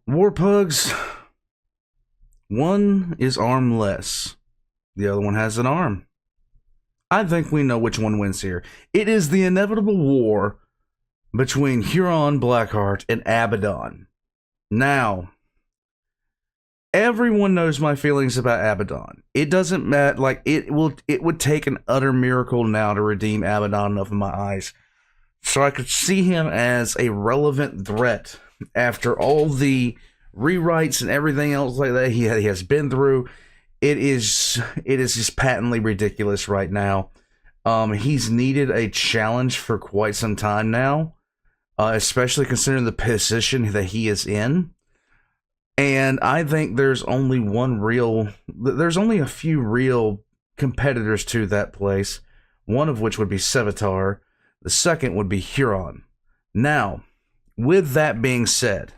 Warpugs, one is armless. The other one has an arm. I think we know which one wins here. It is the inevitable war between Huron, Blackheart, and Abaddon. Now, everyone knows my feelings about Abaddon. It doesn't matter, like, it would take an utter miracle now to redeem Abaddon up in my eyes. So I could see him as a relevant threat after all the rewrites and everything else like that he has been through. It is just patently ridiculous right now. He's needed a challenge for quite some time now, especially considering the position that he is in. And I think there's only a few real competitors to that place. One of which would be Sevatar. The second would be Huron. Now, with that being said,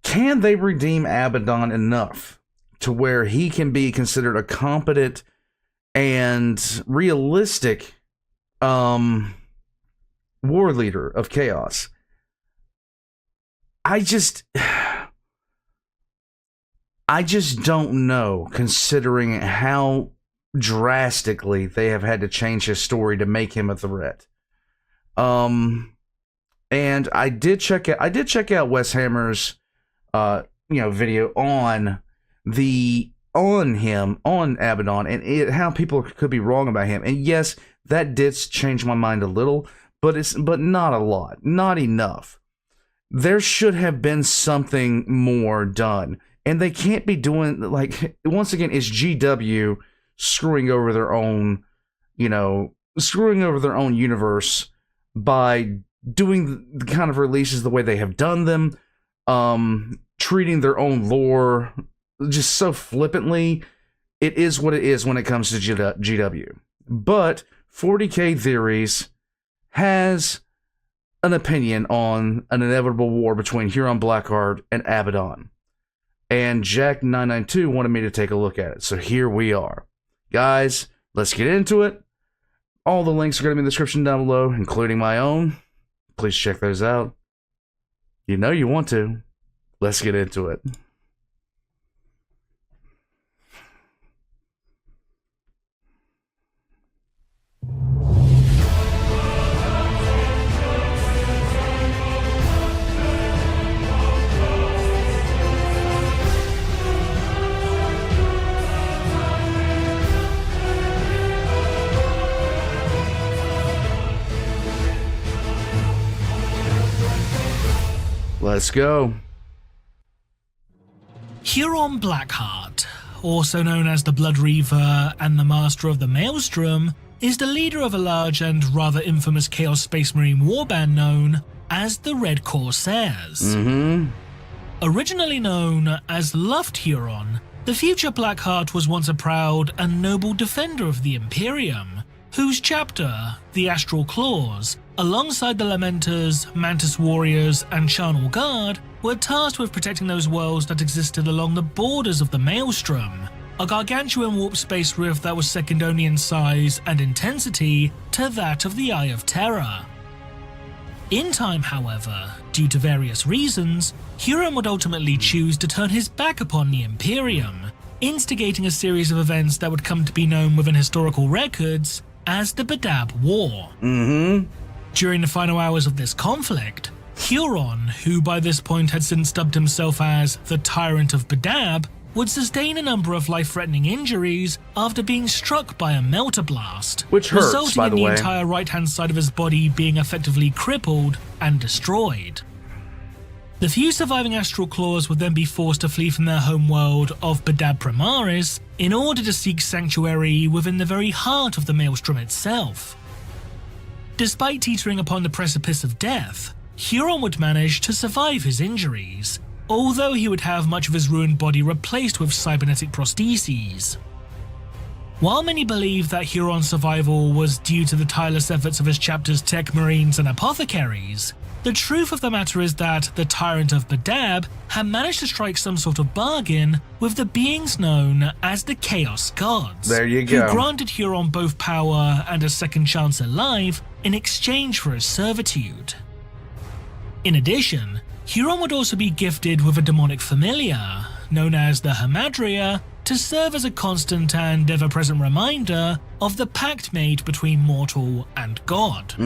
can they redeem Abaddon enough to where he can be considered a competent and realistic war leader of chaos? I just don't know, considering how drastically they have had to change his story to make him a threat. And I did check out Wes Hammer's video on Abaddon and how people could be wrong about him. And yes, that did change my mind a little, but not a lot, not enough. There should have been something more done. And they can't be doing, like, once again, it's GW screwing over their own universe by doing the kind of releases the way they have done them, treating their own lore just so flippantly. It is what it is when it comes to GW. But 40K Theories has an opinion on an inevitable war between Huron, Blackheart, and Abaddon. And Jack992 wanted me to take a look at it. So here we are. Guys, let's get into it. All the links are going to be in the description down below, including my own. Please check those out. You know you want to. Let's get into it. Let's go. Huron Blackheart, also known as the Blood Reaver and the Master of the Maelstrom, is the leader of a large and rather infamous Chaos Space Marine warband known as the Red Corsairs. Originally known as Luft Huron, the future Blackheart was once a proud and noble defender of the Imperium, whose chapter, the Astral Claws, alongside the Lamenters, Mantis Warriors, and Charnel Guard, were tasked with protecting those worlds that existed along the borders of the Maelstrom, a gargantuan warp space rift that was second only in size and intensity to that of the Eye of Terror. In time, however, due to various reasons, Huron would ultimately choose to turn his back upon the Imperium, instigating a series of events that would come to be known within historical records as the Badab War. During the final hours of this conflict, Huron, who by this point had since dubbed himself as the Tyrant of Badab, would sustain a number of life-threatening injuries after being struck by a melter blast, which hurts, resulting by in the the way. entire right-hand side of his body being effectively crippled and destroyed. The few surviving Astral Claws would then be forced to flee from their homeworld of Badab Primaris in order to seek sanctuary within the very heart of the Maelstrom itself. Despite teetering upon the precipice of death, Huron would manage to survive his injuries, although he would have much of his ruined body replaced with cybernetic prostheses. While many believe that Huron's survival was due to the tireless efforts of his chapter's tech marines and apothecaries, the truth of the matter is that the Tyrant of Badab had managed to strike some sort of bargain with the beings known as the Chaos Gods, there you go, who granted Huron both power and a second chance at life in exchange for his servitude. In addition, Huron would also be gifted with a demonic familiar, known as the Hamadria, to serve as a constant and ever-present reminder of the pact made between mortal and God.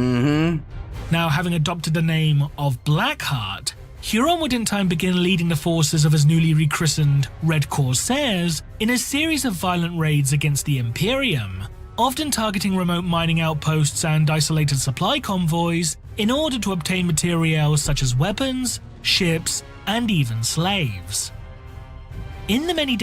Now, having adopted the name of Blackheart, Huron would in time begin leading the forces of his newly rechristened Red Corsairs in a series of violent raids against the Imperium, often targeting remote mining outposts and isolated supply convoys in order to obtain materials such as weapons, ships, and even slaves. In the many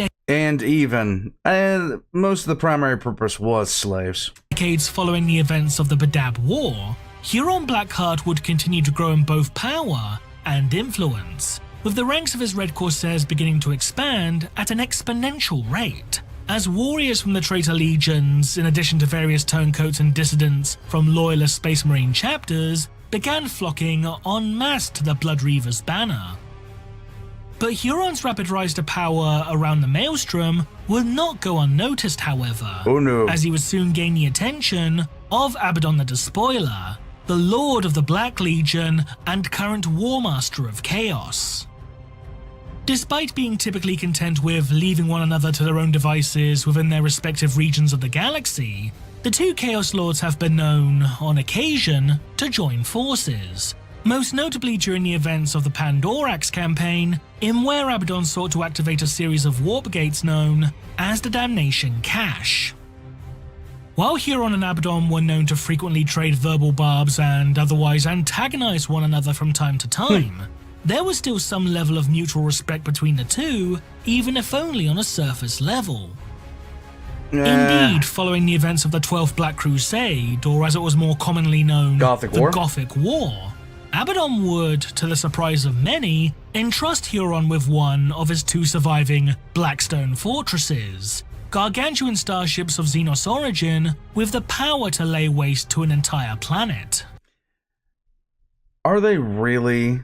most of the primary purpose was slaves. decades following the events of the Badab War, Huron Blackheart would continue to grow in both power and influence, with the ranks of his Red Corsairs beginning to expand at an exponential rate, as warriors from the traitor legions, in addition to various turncoats and dissidents from loyalist Space Marine chapters, began flocking en masse to the Blood Reaver's banner. But Huron's rapid rise to power around the Maelstrom would not go unnoticed, however, as he would soon gain the attention of Abaddon the Despoiler, the Lord of the Black Legion and current War Master of Chaos. Despite being typically content with leaving one another to their own devices within their respective regions of the galaxy, the two Chaos Lords have been known, on occasion, to join forces, most notably during the events of the Pandorax campaign, in where Abaddon sought to activate a series of warp gates known as the Damnation Cache. While Huron and Abaddon were known to frequently trade verbal barbs and otherwise antagonize one another from time to time, there was still some level of mutual respect between the two, even if only on a surface level. Indeed, following the events of the 12th Black Crusade, or as it was more commonly known, the Gothic War, Abaddon would, to the surprise of many, entrust Huron with one of his two surviving Blackstone fortresses, gargantuan starships of Xenos origin, with the power to lay waste to an entire planet. Are they really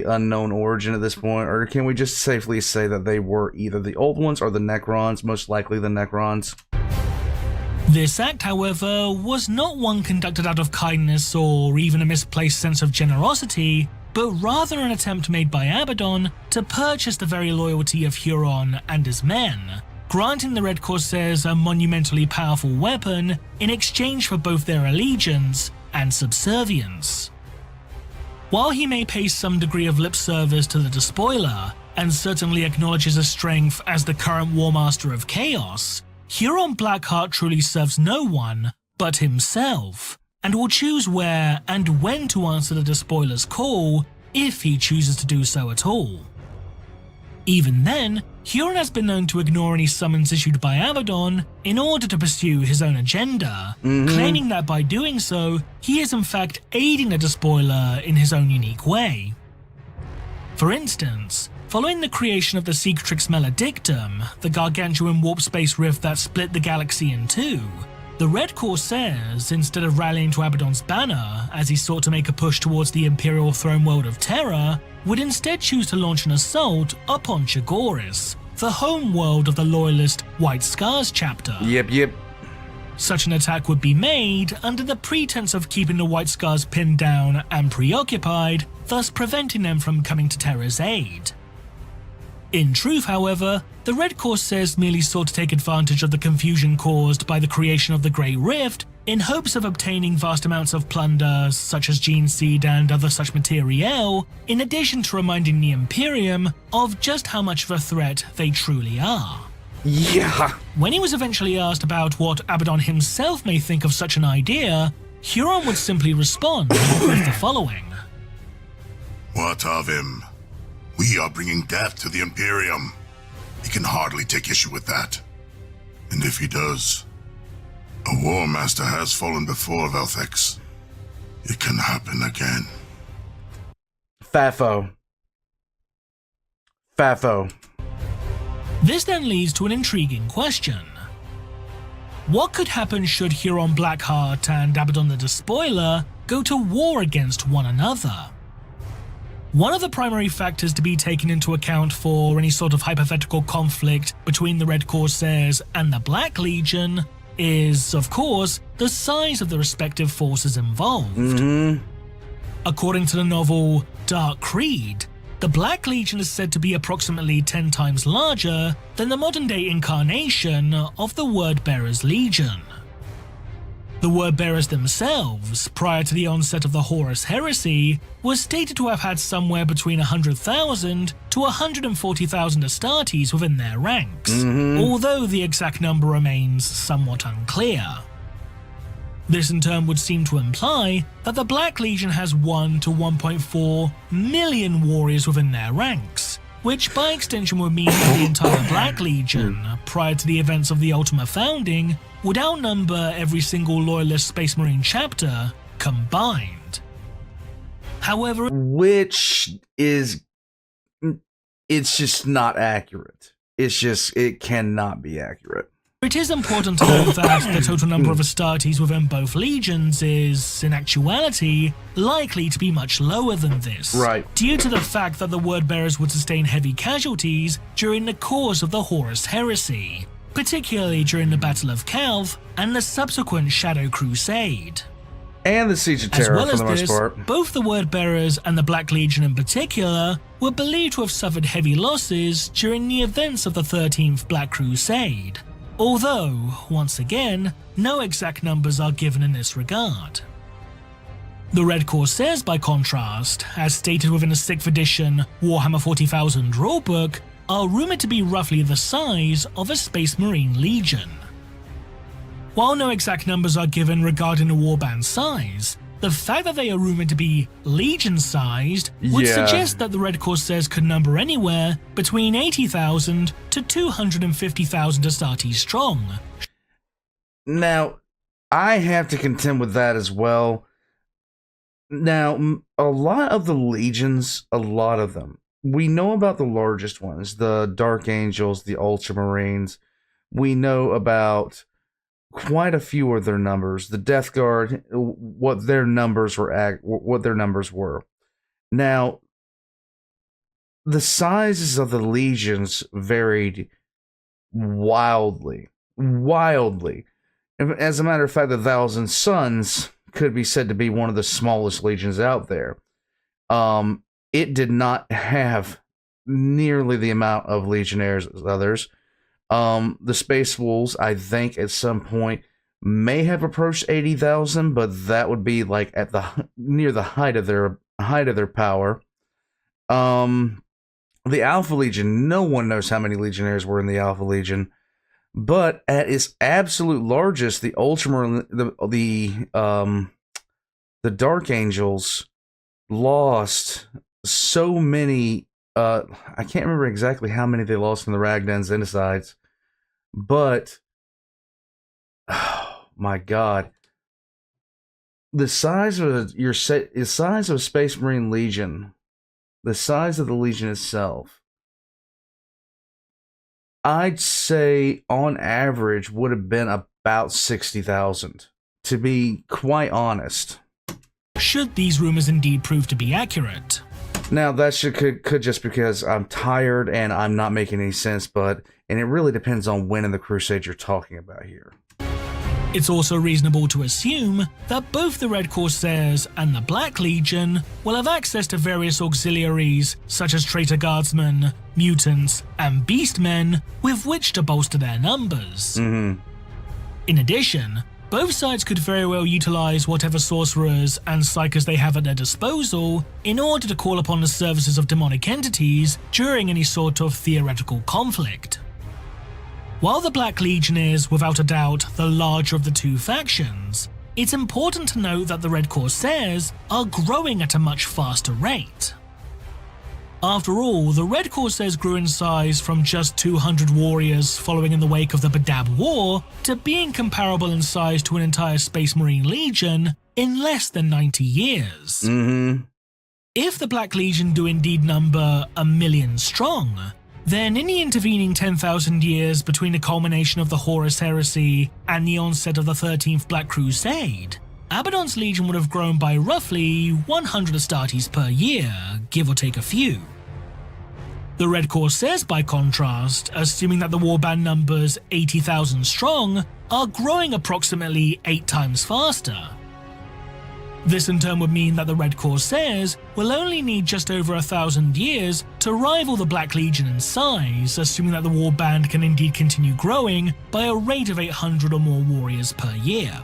unknown origin at this point, or can we just safely say that they were either the old ones or the Necrons, most likely the Necrons? This act, however, was not one conducted out of kindness or even a misplaced sense of generosity, but rather an attempt made by Abaddon to purchase the very loyalty of Huron and his men, granting the Red Corsairs a monumentally powerful weapon in exchange for both their allegiance and subservience. While he may pay some degree of lip service to the Despoiler, and certainly acknowledges his strength as the current War Master of Chaos, Huron Blackheart truly serves no one but himself, and will choose where and when to answer the Despoiler's call, if he chooses to do so at all. Even then, Huron has been known to ignore any summons issued by Abaddon in order to pursue his own agenda, claiming that by doing so, he is in fact aiding the Despoiler in his own unique way. For instance, following the creation of the Secretrix Maledictum, the gargantuan warp space rift that split the galaxy in two, the Red Corsairs, instead of rallying to Abaddon's banner as he sought to make a push towards the Imperial throne world of Terra, would instead choose to launch an assault upon Chigoris, the home world of the loyalist White Scars chapter. Yep. Such an attack would be made under the pretense of keeping the White Scars pinned down and preoccupied, thus preventing them from coming to Terra's aid. In truth, however, the Red Corsairs merely sought to take advantage of the confusion caused by the creation of the Grey Rift in hopes of obtaining vast amounts of plunder such as gene seed and other such materiel, in addition to reminding the Imperium of just how much of a threat they truly are. Yeah. When he was eventually asked about what Abaddon himself may think of such an idea, Huron would simply respond with the following. What of him? We are bringing death to the Imperium. He can hardly take issue with that. And if he does, a War Master has fallen before Velthex. It can happen again. Fafo. This then leads to an intriguing question. What could happen should Huron Blackheart and Abaddon the Despoiler go to war against one another? One of the primary factors to be taken into account for any sort of hypothetical conflict between the Red Corsairs and the Black Legion is, of course, the size of the respective forces involved. According to the novel Dark Creed, the Black Legion is said to be approximately 10 times larger than the modern-day incarnation of the Wordbearers Legion. The Wordbearers themselves, prior to the onset of the Horus Heresy, were stated to have had somewhere between 100,000 to 140,000 Astartes within their ranks, although the exact number remains somewhat unclear. This in turn would seem to imply that the Black Legion has 1 to 1.4 million warriors within their ranks, which by extension would mean that the entire Black Legion, prior to the events of the Ultima founding, would outnumber every single Loyalist Space Marine chapter combined. However, Which is, it's just not accurate. It cannot be accurate. it is important to note that the total number of Astartes within both legions is, in actuality, likely to be much lower than this, Right. due to the fact that the Wordbearers would sustain heavy casualties during the course of the Horus Heresy, particularly during the Battle of Calth and the subsequent Shadow Crusade. And the Siege of As Terror, well for as the most this, part. both the Wordbearers and the Black Legion in particular were believed to have suffered heavy losses during the events of the 13th Black Crusade, although, once again, no exact numbers are given in this regard. The Red Corsairs, by contrast, as stated within the 6th edition Warhammer 40,000 rulebook, are rumoured to be roughly the size of a Space Marine Legion. While no exact numbers are given regarding the warband size, the fact that they are rumoured to be Legion-sized would Yeah. suggest that the Red Corsairs could number anywhere between 80,000 to 250,000 Astartes strong. Now, I have to contend with that as well. Now, a lot of the legions, a lot of them, we know about the largest ones, the Dark Angels, the Ultramarines. We know about quite a few of their numbers. The Death Guard, what their numbers were. Now, the sizes of the legions varied wildly. As a matter of fact, the Thousand Sons could be said to be one of the smallest legions out there. It did not have nearly the amount of legionnaires as others. The Space Wolves, I think, at some point may have approached 80,000, but that would be like at the near the height of their power. The Alpha Legion, no one knows how many legionnaires were in the Alpha Legion, but at its absolute largest, the Ultramarine, the Dark Angels lost so many. I can't remember exactly how many they lost in the Ragnan Genocides, but oh my God, the size of a Space Marine Legion, the size of the Legion itself, I'd say on average would have been about 60,000. To be quite honest, Should these rumors indeed prove to be accurate. now that could just because I'm tired and I'm not making any sense, and it really depends on when in the Crusade you're talking about here. It's also reasonable to assume that both the Red Corsairs and the Black Legion will have access to various auxiliaries such as traitor guardsmen, mutants, and beastmen with which to bolster their numbers. In addition, both sides could very well utilize whatever sorcerers and psykers they have at their disposal in order to call upon the services of demonic entities during any sort of theoretical conflict. While the Black Legion is, without a doubt, the larger of the two factions, it's important to note that the Red Corsairs are growing at a much faster rate. After all, the Red Corsairs grew in size from just 200 warriors following in the wake of the Badab War to being comparable in size to an entire Space Marine Legion in less than 90 years. If the Black Legion do indeed number 1 million strong, then in the intervening 10,000 years between the culmination of the Horus Heresy and the onset of the 13th Black Crusade, Abaddon's Legion would have grown by roughly 100 Astartes per year, give or take a few. The Red Corsairs, by contrast, assuming that the warband numbers 80,000 strong, are growing approximately 8 times faster. This in turn would mean that the Red Corsairs will only need just over 1,000 years to rival the Black Legion in size, assuming that the warband can indeed continue growing by a rate of 800 or more warriors per year.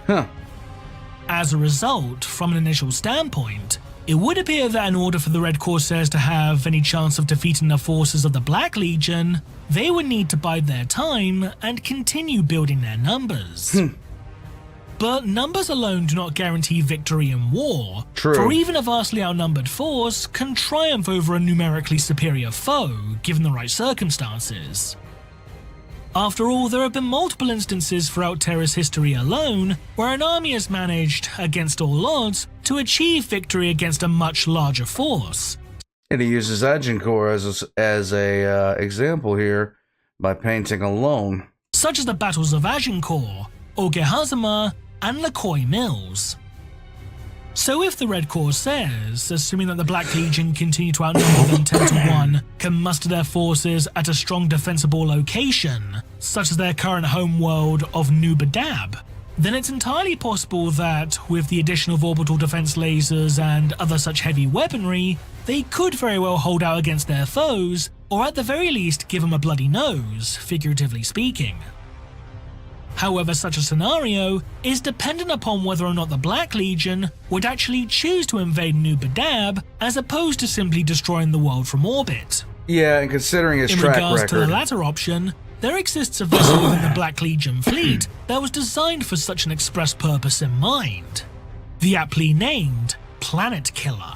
As a result, from an initial standpoint, it would appear that in order for the Red Corsairs to have any chance of defeating the forces of the Black Legion, they would need to bide their time and continue building their numbers. But numbers alone do not guarantee victory in war, for even a vastly outnumbered force can triumph over a numerically superior foe, given the right circumstances. After all, there have been multiple instances throughout Terra's history alone where an army has managed, against all odds, to achieve victory against a much larger force. And he uses Agincourt as a example here by painting alone. Such as the battles of Agincourt, Ogehazama, and Lecoy Mills. So if the Red Corsairs, assuming that the Black Legion continue to outnumber them 10 to 1, can muster their forces at a strong defensible location, such as their current homeworld of New Badab, then it's entirely possible that, with the addition of orbital defense lasers and other such heavy weaponry, they could very well hold out against their foes, or at the very least give them a bloody nose, figuratively speaking. However, such a scenario is dependent upon whether or not the Black Legion would actually choose to invade New Badab as opposed to simply destroying the world from orbit. Yeah, and considering his track record. In regards to the latter option, there exists a vessel within the Black Legion fleet that was designed for such an express purpose in mind. The aptly named Planet Killer.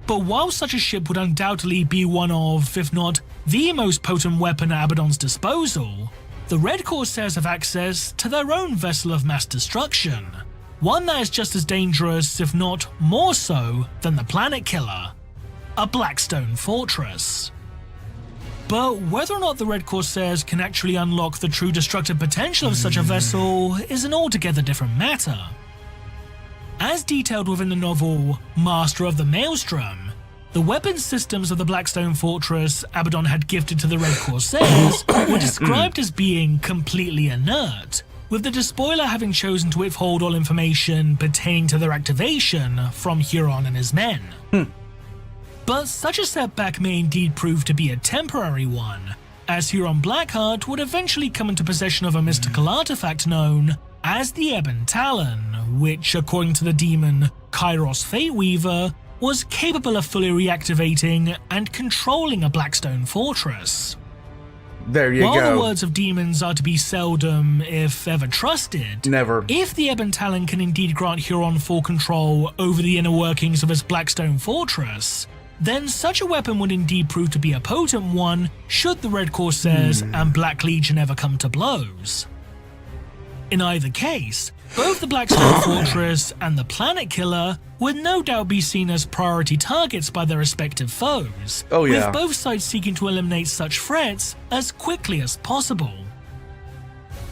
But while such a ship would undoubtedly be one of, if not the most potent weapon at Abaddon's disposal, the Red Corsairs have access to their own vessel of mass destruction, one that is just as dangerous, if not more so, than the Planet Killer, a Blackstone Fortress. But whether or not the Red Corsairs can actually unlock the true destructive potential of such a vessel is an altogether different matter. As detailed within the novel Master of the Maelstrom, the weapons systems of the Blackstone Fortress Abaddon had gifted to the Red Corsairs were described as being completely inert, with the despoiler having chosen to withhold all information pertaining to their activation from Huron and his men. But such a setback may indeed prove to be a temporary one, as Huron Blackheart would eventually come into possession of a mystical artifact known as the Ebon Talon, which, according to the demon Kairos Fateweaver, was capable of fully reactivating and controlling a Blackstone Fortress. There you go. While the words of demons are to be seldom, if ever, trusted, never. If the Ebon Talon can indeed grant Huron full control over the inner workings of his Blackstone Fortress, then such a weapon would indeed prove to be a potent one should the Red Corsairs and Black Legion ever come to blows. In either case, both the Blackstone Fortress and the Planet Killer would no doubt be seen as priority targets by their respective foes, with both sides seeking to eliminate such threats as quickly as possible.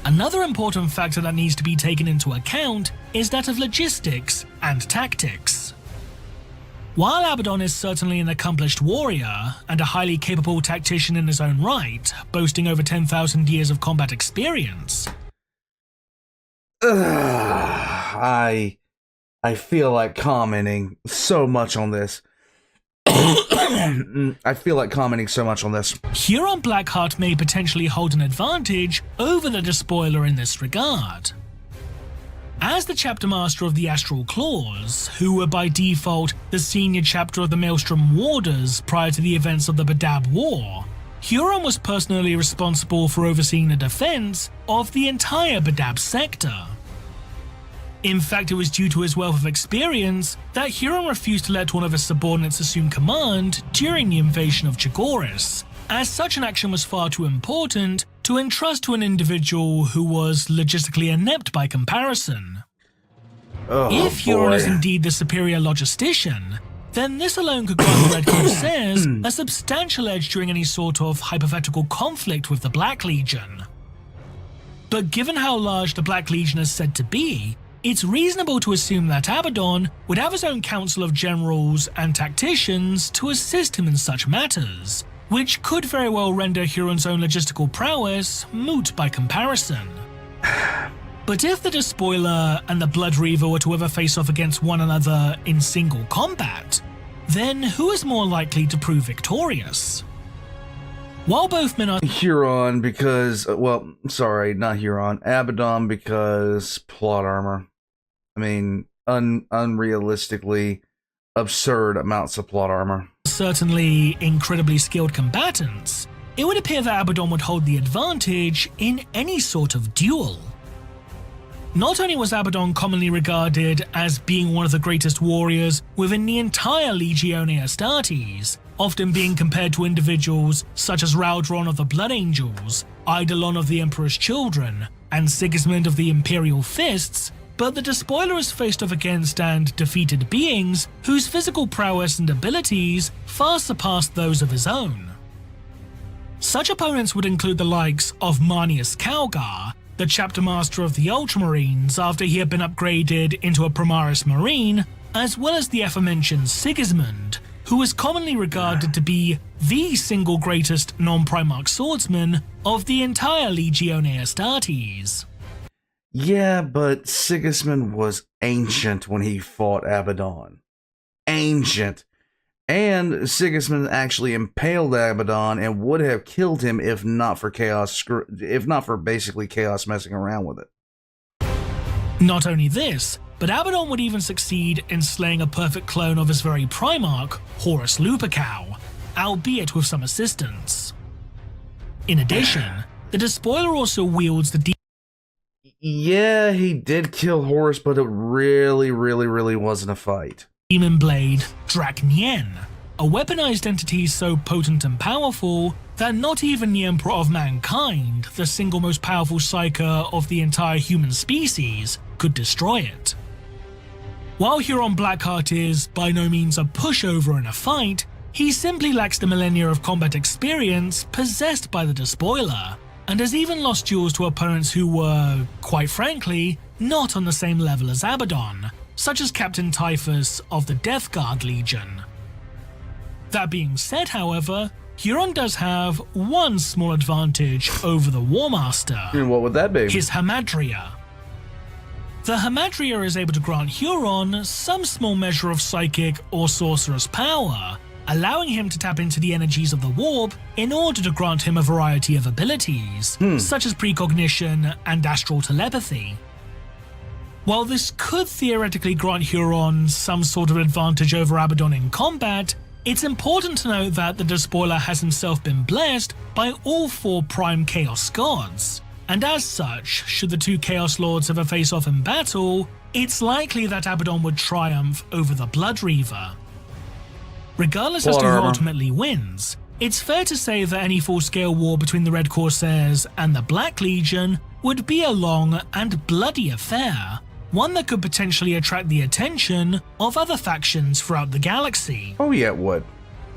Another important factor that needs to be taken into account is that of logistics and tactics. While Abaddon is certainly an accomplished warrior and a highly capable tactician in his own right, boasting over 10,000 years of combat experience, I feel like commenting so much on this. I feel like commenting so much on this. Huron Blackheart may potentially hold an advantage over the despoiler in this regard. As the chapter master of the Astral Claws, who were by default the senior chapter of the Maelstrom Warders prior to the events of the Badab War, Huron was personally responsible for overseeing the defense of the entire Badab sector. In fact, it was due to his wealth of experience that Huron refused to let one of his subordinates assume command during the invasion of Chagoris, as such an action was far too important to entrust to an individual who was logistically inept by comparison. If Huron is indeed the superior logistician, then this alone could grant the Red Corsairs a substantial edge during any sort of hypothetical conflict with the Black Legion. But given how large the Black Legion is said to be, it's reasonable to assume that Abaddon would have his own council of generals and tacticians to assist him in such matters, which could very well render Huron's own logistical prowess moot by comparison. But if the Despoiler and the Blood Reaver were to ever face off against one another in single combat, then who is more likely to prove victorious? While both men are Huron because, well, sorry, not Huron. Abaddon because plot armor. I mean, unrealistically absurd amounts of plot armor. certainly incredibly skilled combatants, it would appear that Abaddon would hold the advantage in any sort of duel. Not only was Abaddon commonly regarded as being one of the greatest warriors within the entire Legione Astartes, often being compared to individuals such as Raudron of the Blood Angels, Eidolon of the Emperor's Children, and Sigismund of the Imperial Fists, but the Despoiler has faced off against and defeated beings whose physical prowess and abilities far surpassed those of his own. Such opponents would include the likes of Marnius Calgar, the chapter master of the Ultramarines after he had been upgraded into a Primaris Marine, as well as the aforementioned Sigismund, who is commonly regarded to be the single greatest non-Primarch swordsman of the entire Legione Astartes. Yeah, but Sigismund was ancient when he fought Abaddon. Ancient. And Sigismund actually impaled Abaddon and would have killed him if not for basically Chaos messing around with it. Not only this, but Abaddon would even succeed in slaying a perfect clone of his very Primarch, Horus Lupercal, albeit with some assistance. In addition, the Despoiler also wields the Yeah, he did kill Horus, but it really wasn't a fight. Demon Blade Draknien, a weaponized entity so potent and powerful that not even the Emperor of Mankind, the single most powerful Psyker of the entire human species, could destroy it. While Huron Blackheart is by no means a pushover in a fight, he simply lacks the millennia of combat experience possessed by the Despoiler, and has even lost duels to opponents who were, quite frankly, not on the same level as Abaddon, such as Captain Typhus of the Death Guard Legion. That being said, however, Huron does have one small advantage over the War Master. And what would that be? His Hamadria. The Hamadria is able to grant Huron some small measure of psychic or sorcerous power, allowing him to tap into the energies of the warp in order to grant him a variety of abilities, such as precognition and astral telepathy. While this could theoretically grant Huron some sort of advantage over Abaddon in combat, it's important to note that the Despoiler has himself been blessed by all four Prime Chaos Gods, and as such, should the two Chaos Lords ever face off in battle, it's likely that Abaddon would triumph over the Blood Reaver. Regardless as to who ultimately wins, it's fair to say that any full-scale war between the Red Corsairs and the Black Legion would be a long and bloody affair, one that could potentially attract the attention of other factions throughout the galaxy. Oh yeah, it would.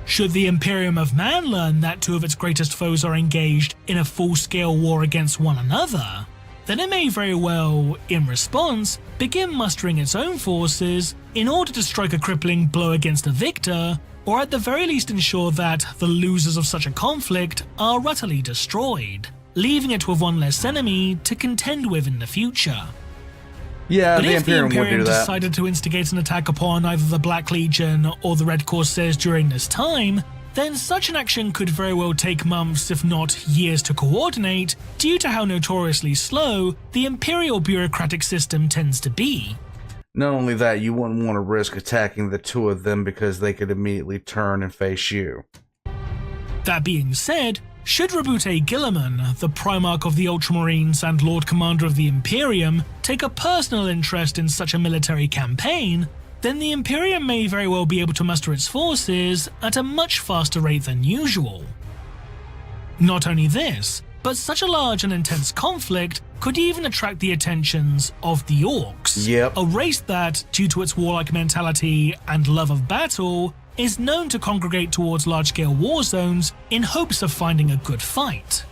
Should the Imperium of Man learn that two of its greatest foes are engaged in a full-scale war against one another, then it may very well, in response, begin mustering its own forces in order to strike a crippling blow against the victor, or at the very least ensure that the losers of such a conflict are utterly destroyed, leaving it with one less enemy to contend with in the future. Yeah, but the if the Imperium would do Imperium that. decided to instigate an attack upon either the Black Legion or the Red Corsairs during this time, then such an action could very well take months if not years to coordinate due to how notoriously slow the Imperial bureaucratic system tends to be. Not only that, you wouldn't want to risk attacking the two of them because they could immediately turn and face you. That being said, should Rabute Gilliman, the Primarch of the Ultramarines and Lord Commander of the Imperium, take a personal interest in such a military campaign, then the Imperium may very well be able to muster its forces at a much faster rate than usual. Not only this, but such a large and intense conflict could even attract the attentions of the Orcs, a race that, due to its warlike mentality and love of battle, is known to congregate towards large-scale war zones in hopes of finding a good fight.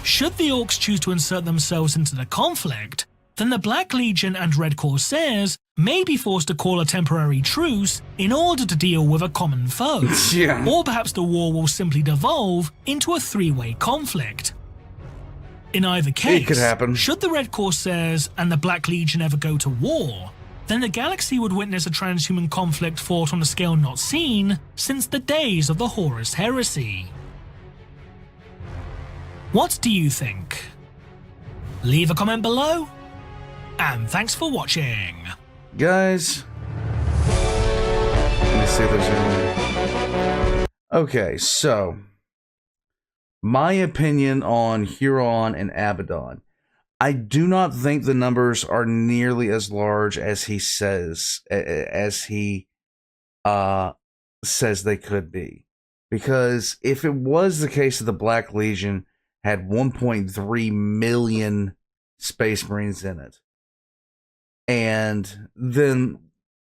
Should the Orcs choose to insert themselves into the conflict, then the Black Legion and Red Corsairs may be forced to call a temporary truce in order to deal with a common foe, or perhaps the war will simply devolve into a three-way conflict. In either case, It could happen. should the Red Corsairs and the Black Legion ever go to war, then the galaxy would witness a transhuman conflict fought on a scale not seen since the days of the Horus Heresy. What do you think? Leave a comment below, and thanks for watching. Guys, let me see if there's any. Okay, so my opinion on Huron and Abaddon. I do not think the numbers are nearly as large as he says, says they could be. Because if it was the case that the Black Legion had 1.3 million Space Marines in it, and then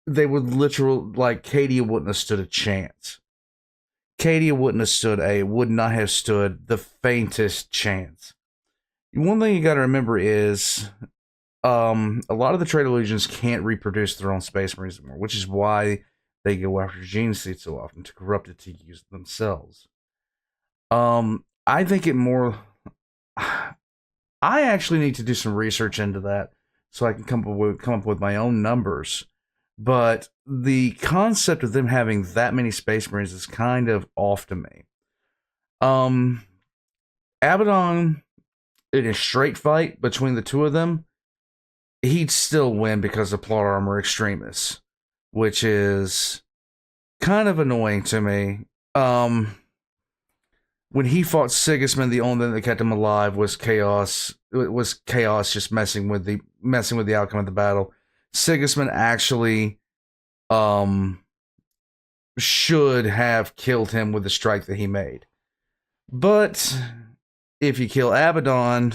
they would literally, like, Cadia wouldn't have stood a chance. Cadia would not have stood the faintest chance. One thing you got to remember is a lot of the Traitor Legions can't reproduce their own Space Marines anymore, which is why they go after Gene Seed so often, to corrupt it to use it themselves. I think it more... I actually need to do some research into that so I can come up with my own numbers. But the concept of them having that many Space Marines is kind of off to me. Abaddon, in a straight fight between the two of them, he'd still win because of plot armor extremists, which is kind of annoying to me. When he fought Sigismund, the only thing that kept him alive was chaos. It was chaos just messing with the outcome of the battle. Sigismund actually should have killed him with the strike that he made. But if you kill Abaddon,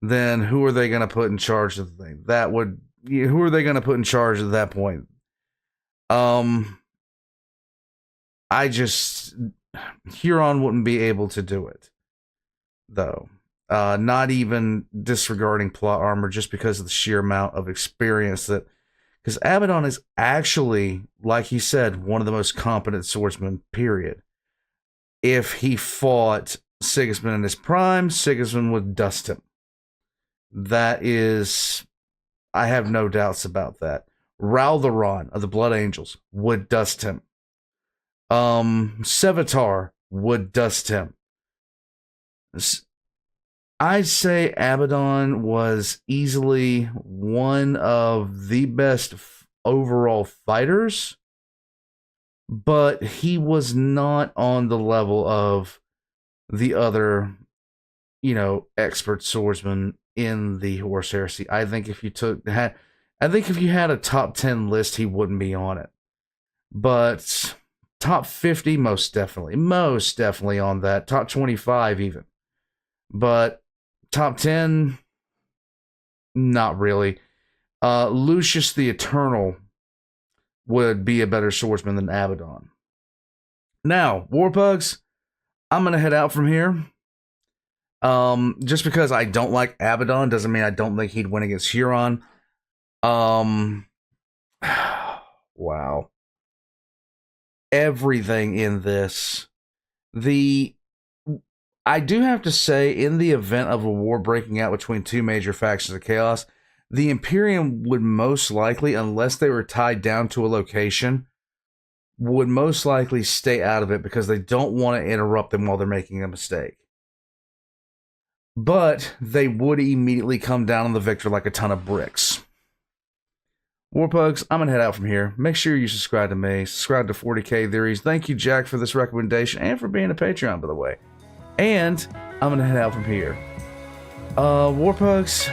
then who are they going to put in charge of the thing? Who are they going to put in charge at that point? Huron wouldn't be able to do it, though. Not even disregarding plot armor, just because of the sheer amount of experience that... Because Abaddon is actually, like he said, one of the most competent swordsmen, period. If he fought Sigismund in his prime, Sigismund would dust him. That is... I have no doubts about that. Raltheron of the Blood Angels would dust him. Sevatar would dust him. I'd say Abaddon was easily one of the best overall fighters, but he was not on the level of the other, expert swordsmen in the Horus Heresy. I think if you had a top 10 list, he wouldn't be on it. But top 50, most definitely on that. Top 25 even. But top 10, not really. Lucius the Eternal would be a better swordsman than Abaddon. Now, Warpugs, I'm going to head out from here. Just because I don't like Abaddon doesn't mean I don't think he'd win against Huron. Wow. Everything in this. I do have to say, in the event of a war breaking out between two major factions of Chaos, the Imperium would most likely, unless they were tied down to a location, would most likely stay out of it because they don't want to interrupt them while they're making a mistake. But they would immediately come down on the victor like a ton of bricks. Warpugs, I'm going to head out from here. Make sure you subscribe to me. Subscribe to 40K Theories. Thank you, Jack, for this recommendation and for being a Patreon, by the way. And I'm going to head out from here. Warpugs,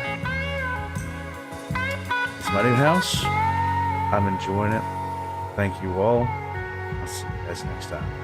it's my new house. I'm enjoying it. Thank you all. I'll see you guys next time.